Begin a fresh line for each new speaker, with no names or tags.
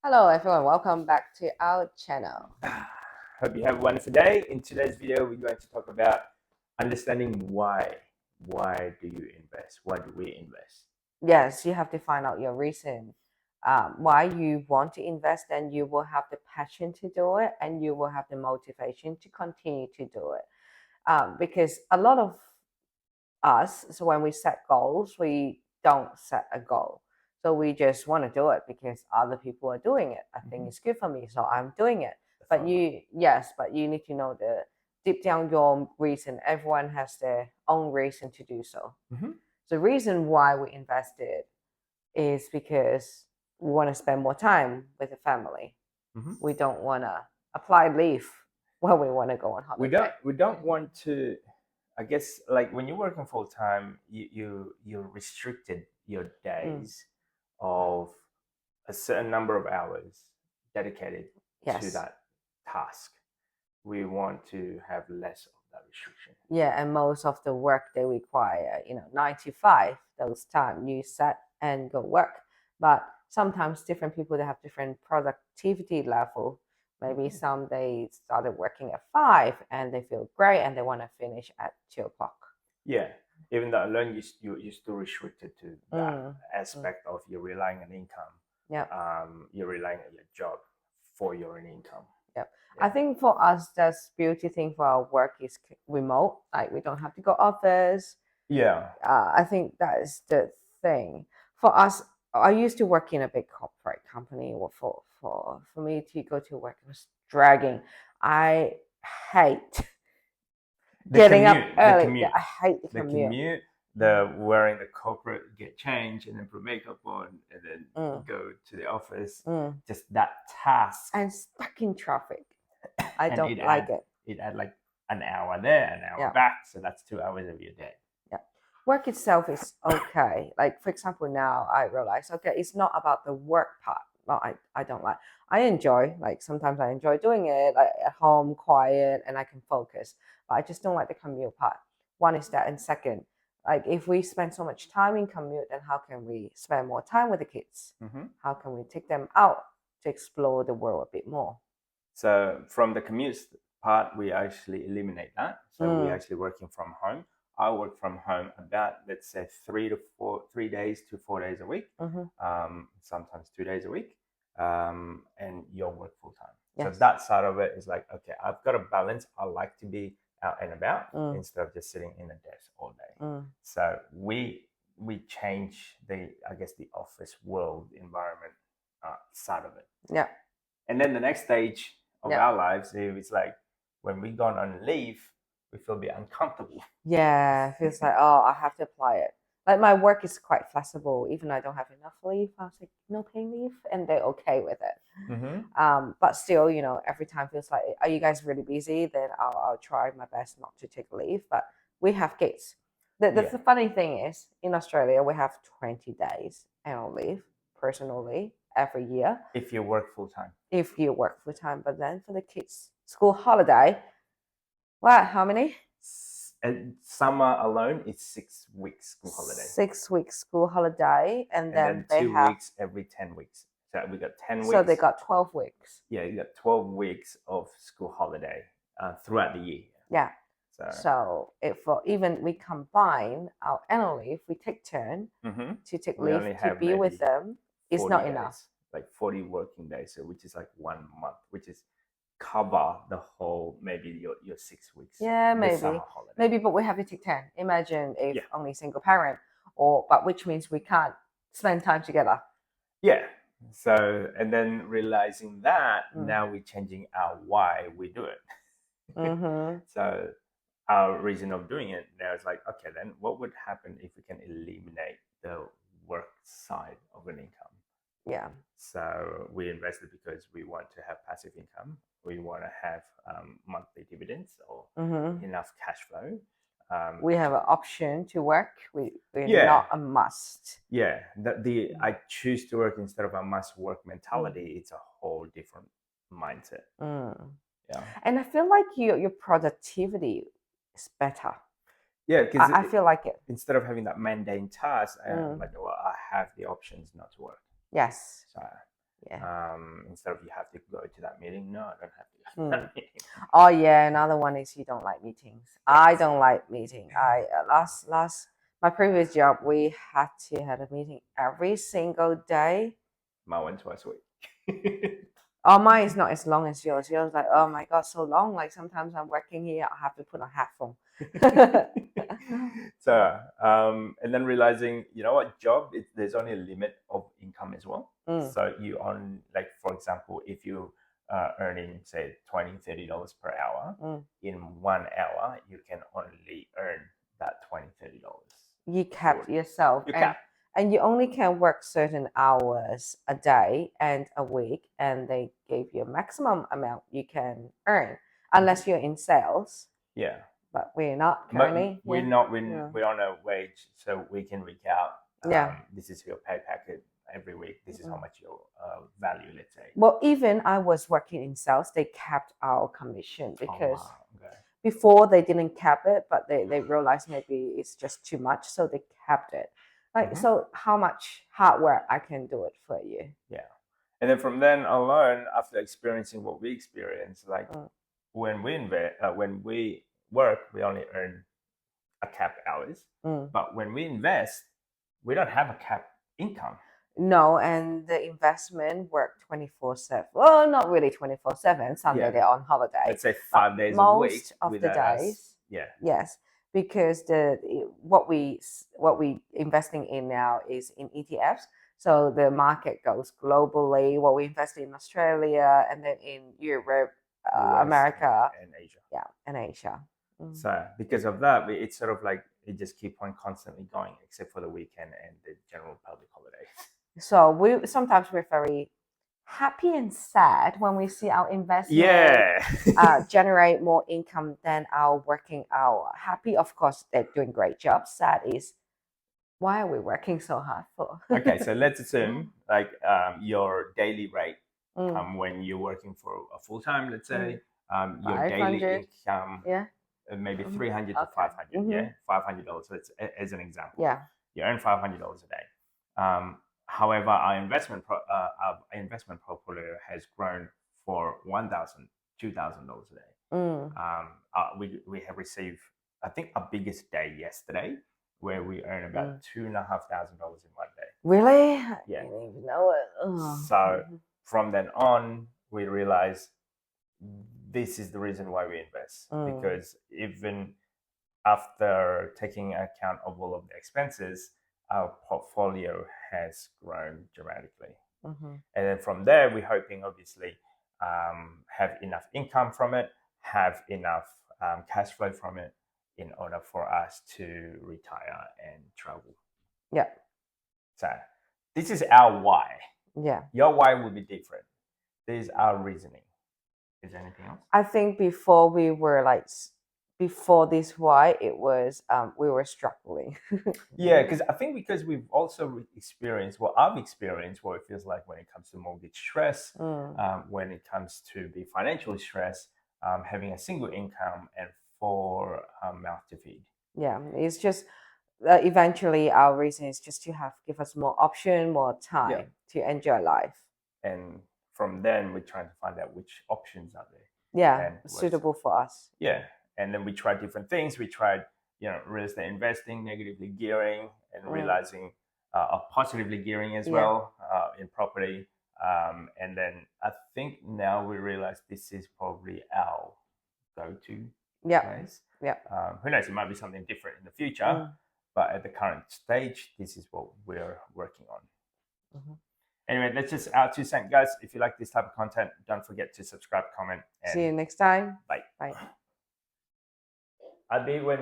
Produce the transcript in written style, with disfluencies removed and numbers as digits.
Hello everyone, welcome back to our channel.
Hope you have a wonderful day. In today's video, we're going to talk about understanding why. Why do you invest? Why do we invest?
Yes, you have to find out your reason why you want to invest, and you will have the passion to do it, and you will have the motivation to continue to do it. Because a lot of us, so when we set goals, we don't set a goal. So we just want to do it because other people are doing it. I think it's good for me, so I'm doing it. But you need to know the deep down your reason. Everyone has their own reason to do so. The reason why we invested is because we want to spend more time with the family. We don't want to apply leave when we want to go on holiday.
We don't want to. I guess like when you're working full time, you're restricted your days of a certain number of hours dedicated to that task. We want to have less of that restriction.
Yeah, and most of the work they require, 9 to 5, those time you set and go work. But sometimes different people, they have different productivity level. Maybe some they started working at 5 and they feel great and they want to finish at 2 o'clock.
Yeah, even though alone you're still restricted to that aspect of you're relying on income.
Yeah.
You're relying on your job for your own income.
Yep. Yeah. I think for us, that's beauty thing for our work is remote. Like we don't have to go office.
Yeah.
I think that is the thing for us. I used to work in a big corporate company. For me to go to work, it was dragging. I hate getting up early. Yeah, I hate the commute.
The wearing the corporate, get changed and then put makeup on and then go to the office. Just that task.
And stuck in traffic. I don't like it.
It had like an hour there, an hour back. So that's 2 hours of your day.
Yeah. Work itself is okay. Like for example, now I realize, okay, it's not about the work part. Well, I don't like. I enjoy, like sometimes I enjoy doing it like at home, quiet, and I can focus. But I just don't like the commute part. One is that, and second, like if we spend so much time in commute, then how can we spend more time with the kids? How can we take them out to explore the world a bit more?
So from the commute part, we actually eliminate that. So we're actually working from home. I work from home about, let's say, 3 days to 4 days a week, sometimes 2 days a week, and you'll work full time. Yes. So that side of it is like, okay, I've got a balance. I like to be out and about instead of just sitting in a desk all day. So we change the office world environment side of it.
Yeah.
And then the next stage of our lives, it's like when we gone on leave, we feel a bit uncomfortable.
Yeah, it feels like, oh, I have to apply it. Like my work is quite flexible. Even though I don't have enough leave, I was like, no pay leave, and they're okay with it. But still, every time feels like, are you guys really busy? Then I'll try my best not to take leave. But we have kids. The funny thing is, in Australia, we have 20 days annual leave, personal leave, every year.
If you work full time.
If you work full time, but then for the kids' school holiday, what? How many?
And summer alone is 6 weeks school holiday.
6 weeks school holiday, and then they
2
have
weeks every 10 weeks. So we got 10 weeks.
So they got 12 weeks.
Yeah, you got 12 weeks of school holiday throughout the year.
Yeah. So if even we combine our annual leave, we take turn to take leave to be with them. It's not enough.
Like 40 working days, so which is like 1 month, which is cover the whole maybe your 6 weeks.
Yeah, maybe, but we have to take 10. Imagine if only single parent, but which means we can't spend time together.
Yeah. So and then realizing that now we're changing our why we do it. So our reason of doing it now is like, okay, then what would happen if we can eliminate the work side of an income?
Yeah.
So we invested because we want to have passive income. We want to have monthly dividends or enough cash flow.
We have an option to work. We're not a must.
Yeah. I choose to work instead of a must work mentality. It's a whole different mindset. Yeah.
And I feel like your productivity is better.
Yeah, because
I feel like it.
Instead of having that mundane task, I'm like, well, I have the options not to work.
Yes.
So
Yeah.
Instead of you have to go to that meeting. No, I don't have to go to that meeting.
Oh yeah, another one is you don't like meetings. I don't like meeting. I last my previous job we had to have a meeting every single day.
My one twice a week.
Oh, mine is not as long as yours. Yours like, oh my god, so long. Like sometimes I'm working here, I have to put on headphone.
So, and then realizing, you know what, there's only a limit of income as well. So you on, like, for example, if you earning say $20-$30 per hour, in 1 hour you can only earn that $20-$30.
You capped yourself,
You cap.
and you only can work certain hours a day and a week, and they gave you a maximum amount you can earn, unless you're in sales.
Yeah.
But we're not
But
currently.
we're not. We're on a wage, so we can reach out.
Yeah.
This is your pay packet every week. This is how much your value, let's say.
Well, even I was working in sales, they capped our commission because
Oh, wow. Okay.
before they didn't cap it, but they realized maybe it's just too much, so they capped it. Like, so how much hard work I can do it for you?
Yeah. And then from then alone, after experiencing what we experienced, like when we work, we only earn a cap hours. But when we invest, we don't have a cap income.
No, and the investment work 24/7. Well, not really 24/7. Sunday they're on holiday.
Let's say 5 days a week.
Most of the days.
Yeah.
Yes, because what we investing in now is in ETFs. So the market goes globally. What we invest in Australia and then in Europe, America,
and Asia.
Yeah, and Asia.
So because of that, it's sort of like it just keep on constantly going, except for the weekend and the general public holidays.
So sometimes we're very happy and sad when we see our investment generate more income than our working hour. Happy, of course, they're doing great job. Sad is, why are we working so hard for?
Okay, so let's assume like your daily rate when you're working for a full time, let's say your daily income, maybe 300 to 500, $500. So it's as an example.
Yeah,
you earn $500 a day. However, our investment portfolio has grown for $1,000, $2,000 a day. We have received, I think, our biggest day yesterday, where we earn about $2,500 in 1 day.
Really?
Yeah.
I didn't even know it. Oh.
So from then on, we realized this is the reason why we invest, because even after taking account of all of the expenses, our portfolio has grown dramatically. And then from there, we're hoping, obviously, have enough income from it, have enough cash flow from it in order for us to retire and travel.
Yeah.
So this is our why.
Yeah.
Your why will be different. This is our reasoning. Is there anything else?
I think before we were like, before this why, it was we were struggling.
Yeah, because we've also experienced what I've experienced, what it feels like when it comes to mortgage stress, when it comes to the financial stress, having a single income and 4 mouth to feed. Yeah,
it's just eventually our reason is just to give us more option, more time to enjoy life.
And from then we're trying to find out which options are there.
Yeah, suitable for us.
Yeah, and then we tried different things. We tried, real estate investing, negatively gearing, and realizing positively gearing as well in property. And then I think now we realize this is probably our go-to place.
Yeah.
Who knows? It might be something different in the future, but at the current stage, this is what we're working on. Anyway, that's just our 2 cents, guys. If you like this type of content, don't forget to subscribe, comment, and
see you next time.
Bye.
Bye.
Adi, when